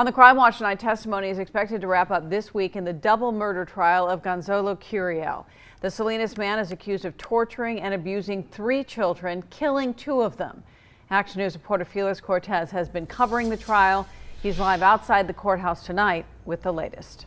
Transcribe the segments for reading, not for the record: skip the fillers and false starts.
On the Crime Watch tonight, testimony is expected to wrap up this week in the double murder trial of Gonzalo Curiel. The Salinas man is accused of torturing and abusing 3 children, killing 2 of them. Action News reporter Felix Cortez has been covering the trial. He's live outside the courthouse tonight with the latest.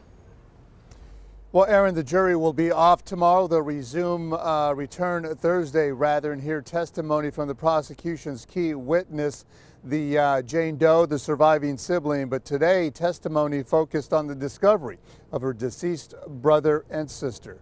Well, Aaron, the jury will be off tomorrow. They'll return Thursday and hear testimony from the prosecution's key witness, the Jane Doe, the surviving sibling. But today, testimony focused on the discovery of her deceased brother and sister.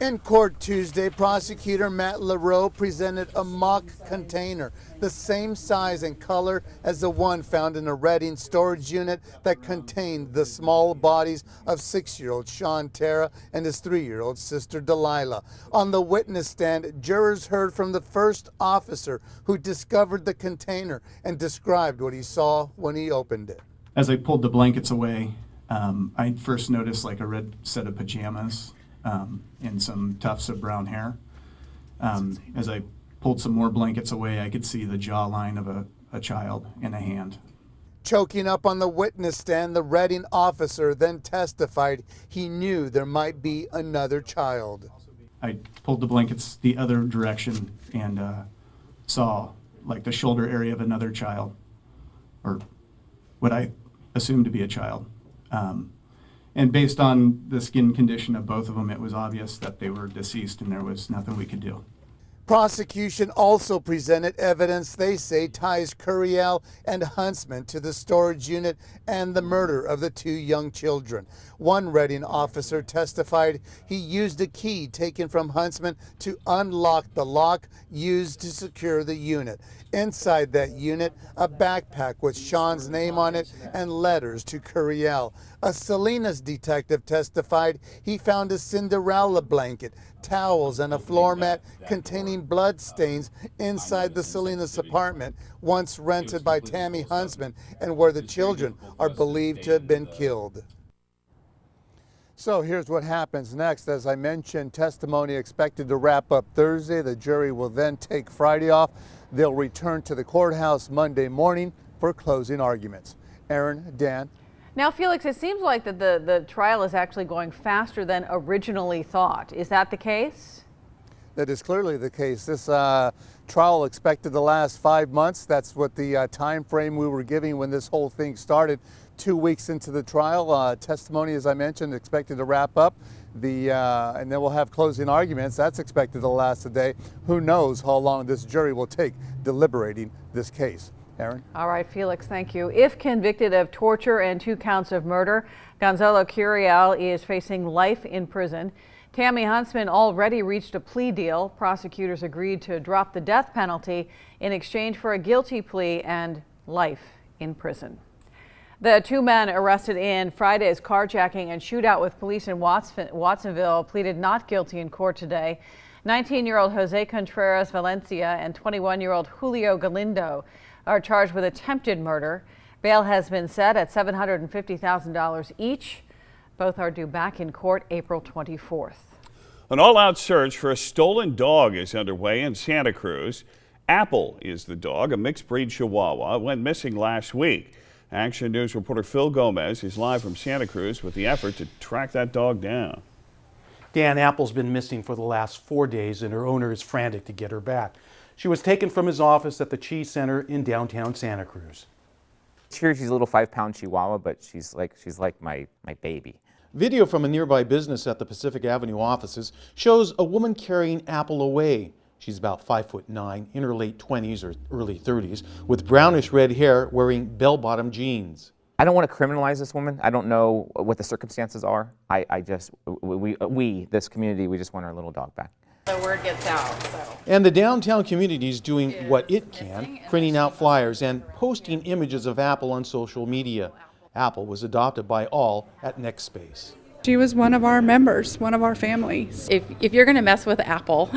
In court Tuesday, prosecutor Matt LaRoe presented a mock container, the same size and color as the one found in a Redding storage unit that contained the small bodies of 6-year-old Sean Terra and his 3-year-old sister Delilah. On the witness stand, jurors heard from the first officer who discovered the container and described what he saw when he opened it. As I pulled the blankets away, I first noticed like a red set of pajamas. And some tufts of brown hair. As I pulled some more blankets away, I could see the jawline of a child and a hand. Choking up on the witness stand, the Redding officer then testified he knew there might be another child. I pulled the blankets the other direction and saw like the shoulder area of another child, or what I assumed to be a child. And based on the skin condition of both of them, it was obvious that they were deceased and there was nothing we could do. Prosecution also presented evidence they say ties Curiel and Huntsman to the storage unit and the murder of the 2 young children. One Redding officer testified he used a key taken from Huntsman to unlock the lock used to secure the unit. Inside that unit, a backpack with Sean's name on it and letters to Curiel. A Salinas detective testified he found a Cinderella blanket, towels, and a floor mat containing blood stains inside the Salinas apartment once rented by Tammy Huntsman and where the children are believed to have been killed. So here's what happens next. As I mentioned, testimony expected to wrap up Thursday. The jury will then take Friday off. They'll return to the courthouse Monday morning for closing arguments. Aaron, Dan. Now, Felix, it seems like that the trial is actually going faster than originally thought. Is that the case? That is clearly the case. This trial expected to last 5 months. That's what the time frame we were giving when this whole thing started. 2 weeks into the trial, testimony, as I mentioned, expected to wrap up. And then we'll have closing arguments. That's expected to last a day. Who knows how long this jury will take deliberating this case. Aaron? All right, Felix, thank you. If convicted of torture and 2 counts of murder, Gonzalo Curiel is facing life in prison. Tammy Huntsman already reached a plea deal. Prosecutors agreed to drop the death penalty in exchange for a guilty plea and life in prison. The 2 men arrested in Friday's carjacking and shootout with police in Watsonville pleaded not guilty in court today. 19-year-old Jose Contreras Valencia and 21-year-old Julio Galindo are charged with attempted murder. Bail has been set at $750,000 each. Both are due back in court April 24th. An all-out search for a stolen dog is underway in Santa Cruz. Apple is the dog, a mixed-breed Chihuahua. It went missing last week. Action News reporter Phil Gomez is live from Santa Cruz with the effort to track that dog down. Dan, Apple's been missing for the last 4 days, and her owner is frantic to get her back. She was taken from his office at the Cheese Center in downtown Santa Cruz. Here she's a little 5-pound Chihuahua, but she's like my baby. Video from a nearby business at the Pacific Avenue offices shows a woman carrying Apple away. She's about 5'9", in her late 20s or early 30s, with brownish red hair, wearing bell-bottom jeans. I don't want to criminalize this woman. I don't know what the circumstances are. This community, we just want our little dog back. The word gets out. So. And the downtown community is doing what it can, printing out flyers and posting images of Apple on social media. Apple was adopted by all at Next Space. She was one of our members, one of our families. If you're going to mess with Apple,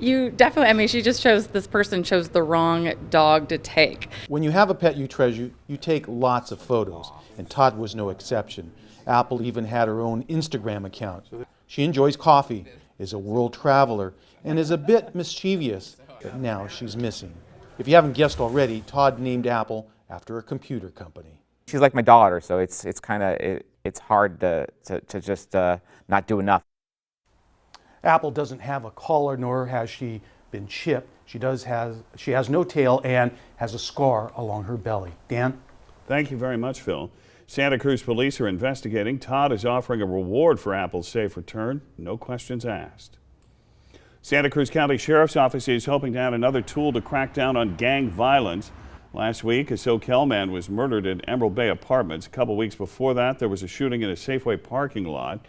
you definitely, this person chose the wrong dog to take. When you have a pet you treasure, you take lots of photos, and Todd was no exception. Apple even had her own Instagram account. She enjoys coffee, is a world traveler, and is a bit mischievous, but now she's missing. If you haven't guessed already, Todd named Apple after a computer company. She's like my daughter, so it's kind of it's hard to just not do enough. Apple doesn't have a collar, nor has she been chipped. She has no tail and has a scar along her belly. Dan? Thank you very much, Phil. Santa Cruz police are investigating. Todd is offering a reward for Apple's safe return. No questions asked. Santa Cruz County Sheriff's Office is hoping to add another tool to crack down on gang violence. Last week, a Soquel man was murdered at Emerald Bay Apartments. A couple weeks before that, there was a shooting in a Safeway parking lot.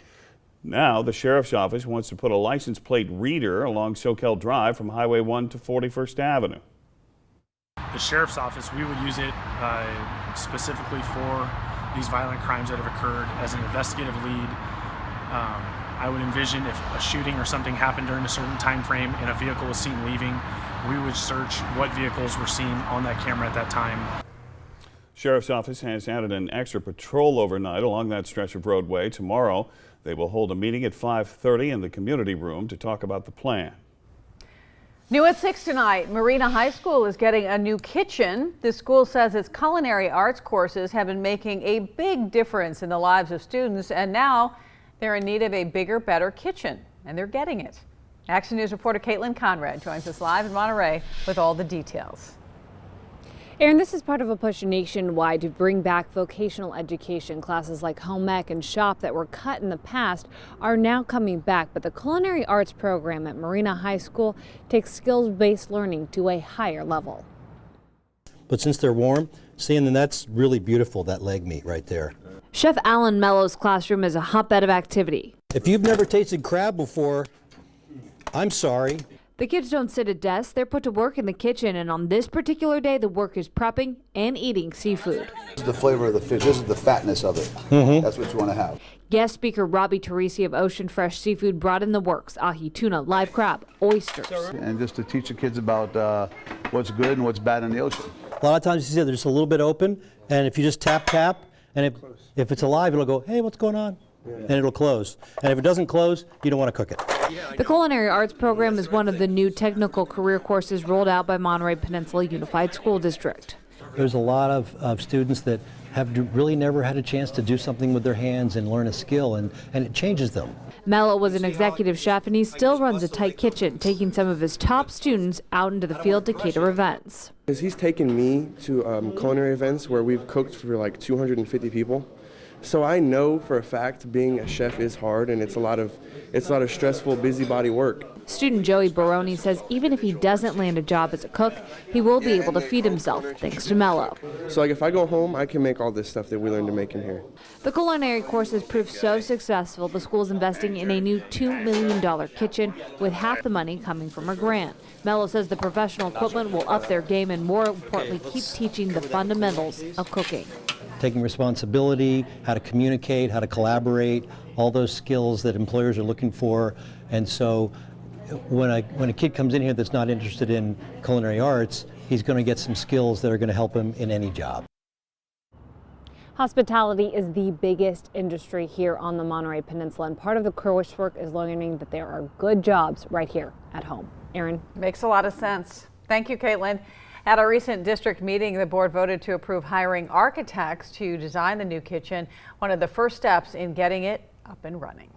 Now, the Sheriff's Office wants to put a license plate reader along Soquel Drive from Highway 1 to 41st Avenue. The Sheriff's Office, we would use it specifically for these violent crimes that have occurred as an investigative lead. I would envision if a shooting or something happened during a certain time frame and a vehicle was seen leaving, we would search what vehicles were seen on that camera at that time. Sheriff's Office has added an extra patrol overnight along that stretch of roadway. Tomorrow, they will hold a meeting at 5:30 in the community room to talk about the plan. New at 6 tonight, Marina High School is getting a new kitchen. The school says its culinary arts courses have been making a big difference in the lives of students, and now they're in need of a bigger, better kitchen, and they're getting it. Action News reporter Caitlin Conrad joins us live in Monterey with all the details. Aaron, this is part of a push nationwide to bring back vocational education. Classes like home ec and shop that were cut in the past are now coming back, but the culinary arts program at Marina High School takes skills-based learning to a higher level. But since they're warm, seeing them, that's really beautiful, that leg meat right there. Chef Alan Mello's classroom is a hotbed of activity. If you've never tasted crab before, I'm sorry. The kids don't sit at desks, they're put to work in the kitchen, and on this particular day, the work is prepping and eating seafood. This is the flavor of the fish, this is the fatness of it. That's what you want to have. Guest speaker Robbie Teresi of Ocean Fresh Seafood brought in the works: ahi, tuna, live crab, oysters. And just to teach the kids about what's good and what's bad in the ocean. A lot of times you see they're just a little bit open, and if you just tap, and if it's alive, it'll go, hey, what's going on? And it'll close. And if it doesn't close, you don't want to cook it. The culinary arts program is one of the new technical career courses rolled out by Monterey Peninsula Unified School District. There's a lot of students that have really never had a chance to do something with their hands and learn a skill, and it changes them. Mello was an executive chef, and he still runs a tight kitchen, taking some of his top students out into the field to cater events. He's taken me to culinary events where we've cooked for like 250 people. So I know for a fact being a chef is hard, and it's a lot of stressful, busybody work. Student Joey Baroni says even if he doesn't land a job as a cook, he will be able to feed himself thanks to Mello. So like if I go home, I can make all this stuff that we learned to make in here. The culinary course has proved so successful, the school's investing in a new $2 million kitchen, with half the money coming from a grant. Mello says the professional equipment will up their game and, more importantly, keep teaching the fundamentals of cooking. Taking responsibility, how to communicate, how to collaborate, all those skills that employers are looking for. And so when a kid comes in here that's not interested in culinary arts, he's going to get some skills that are going to help him in any job. Hospitality is the biggest industry here on the Monterey Peninsula, and part of the coursework is learning that there are good jobs right here at home. Aaron? Makes a lot of sense. Thank you, Caitlin. At a recent district meeting, the board voted to approve hiring architects to design the new kitchen, one of the first steps in getting it up and running.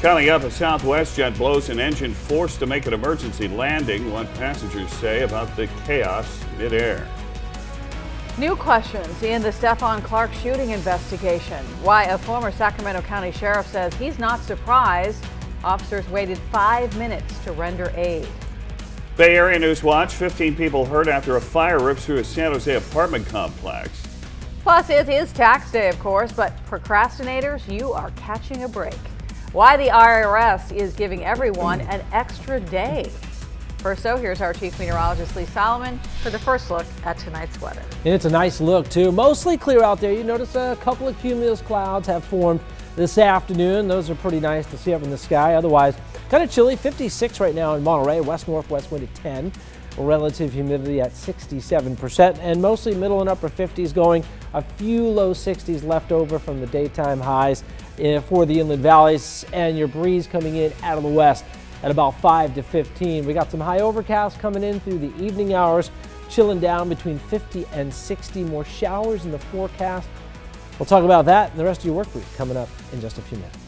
Coming up, a Southwest jet blows an engine forced to make an emergency landing. What passengers say about the chaos midair. New questions in the Stephon Clark shooting investigation. Why a former Sacramento County sheriff says he's not surprised officers waited 5 minutes to render aid. Bay Area News Watch, 15 people hurt after a fire rips through a San Jose apartment complex. Plus, it is tax day, of course, but procrastinators, you are catching a break. Why the IRS is giving everyone an extra day. First, though, here's our chief meteorologist, Lee Solomon, for the first look at tonight's weather. And it's a nice look, too. Mostly clear out there. You notice a couple of cumulus clouds have formed this afternoon. Those are pretty nice to see up in the sky. Otherwise, kind of chilly. 56 right now in Monterey. West-northwest wind at 10. Relative humidity at 67%. And mostly middle and upper 50s going. A few low 60s left over from the daytime highs for the inland valleys. And your breeze coming in out of the west at about 5 to 15. We got some high overcast coming in through the evening hours. chilling down between 50 and 60. More showers in the forecast. We'll talk about that and the rest of your work week coming up in just a few minutes.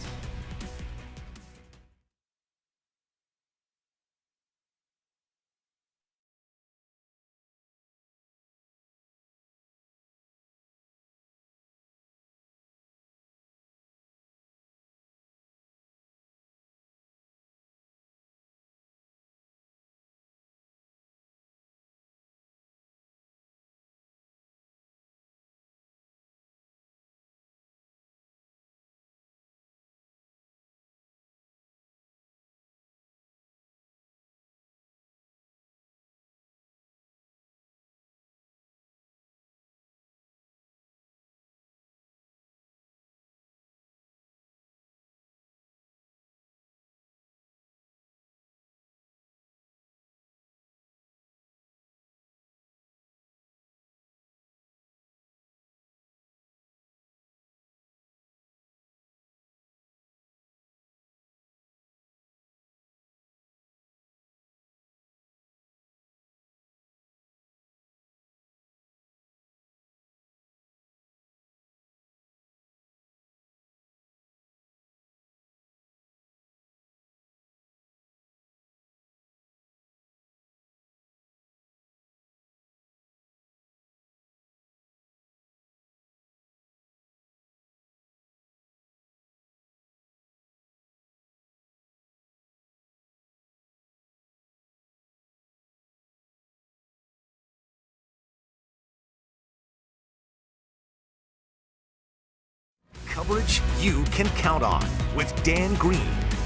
Coverage you can count on with Dan Green,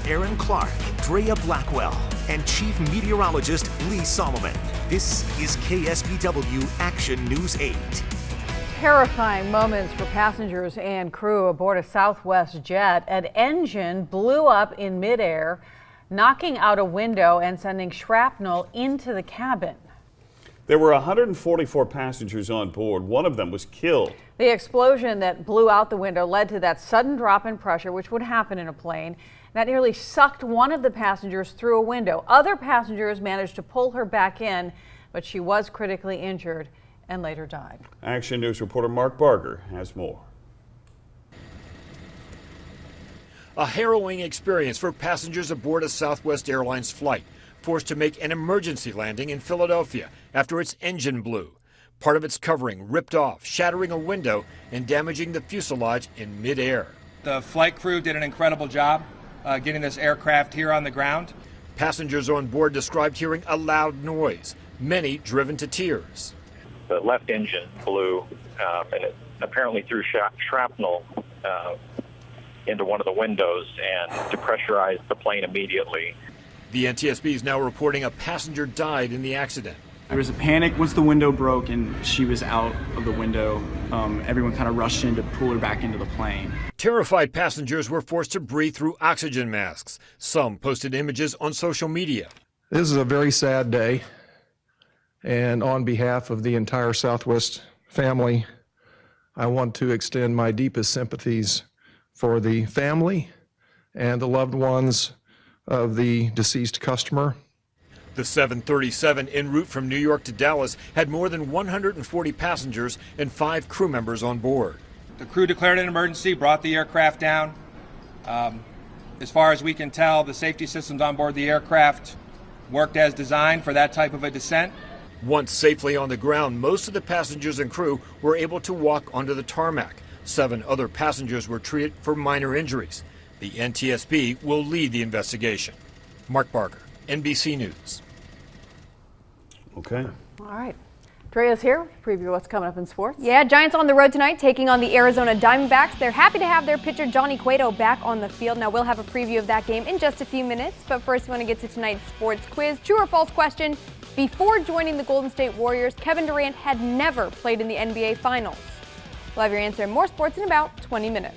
Aaron Clark, Drea Blackwell, and Chief Meteorologist Lee Solomon. This is KSBW Action News 8. Terrifying moments for passengers and crew aboard a Southwest jet. An engine blew up in midair, knocking out a window and sending shrapnel into the cabin. There were 144 passengers on board. One of them was killed. The explosion that blew out the window led to that sudden drop in pressure, which would happen in a plane. That nearly sucked one of the passengers through a window. Other passengers managed to pull her back in, but she was critically injured and later died. Action News reporter Mark Barger has more. A harrowing experience for passengers aboard a Southwest Airlines flight, forced to make an emergency landing in Philadelphia after its engine blew. Part of its covering ripped off, shattering a window and damaging the fuselage in midair. The flight crew did an incredible job getting this aircraft here on the ground. Passengers on board described hearing a loud noise, many driven to tears. The left engine blew, and it apparently threw shrapnel into one of the windows and depressurized the plane immediately. The NTSB is now reporting a passenger died in the accident. There was a panic once the window broke and she was out of the window. Everyone kind of rushed in to pull her back into the plane. Terrified passengers were forced to breathe through oxygen masks. Some posted images on social media. This is a very sad day, and on behalf of the entire Southwest family, I want to extend my deepest sympathies for the family and the loved ones of the deceased customer. The 737 en route from New York to Dallas had more than 140 passengers and 5 crew members on board. The crew declared an emergency, brought the aircraft down. As far as we can tell, the safety systems on board the aircraft worked as designed for that type of a descent. Once safely on the ground, most of the passengers and crew were able to walk onto the tarmac. 7 other passengers were treated for minor injuries. The NTSB will lead the investigation. Mark Barger, NBC News. Okay. All right. Drea's here. Preview what's coming up in sports. Yeah, Giants on the road tonight taking on the Arizona Diamondbacks. They're happy to have their pitcher Johnny Cueto back on the field. Now we'll have a preview of that game in just a few minutes. But first we want to get to tonight's sports quiz. True or false question. Before joining the Golden State Warriors, Kevin Durant had never played in the NBA Finals. We'll have your answer in more sports in about 20 minutes.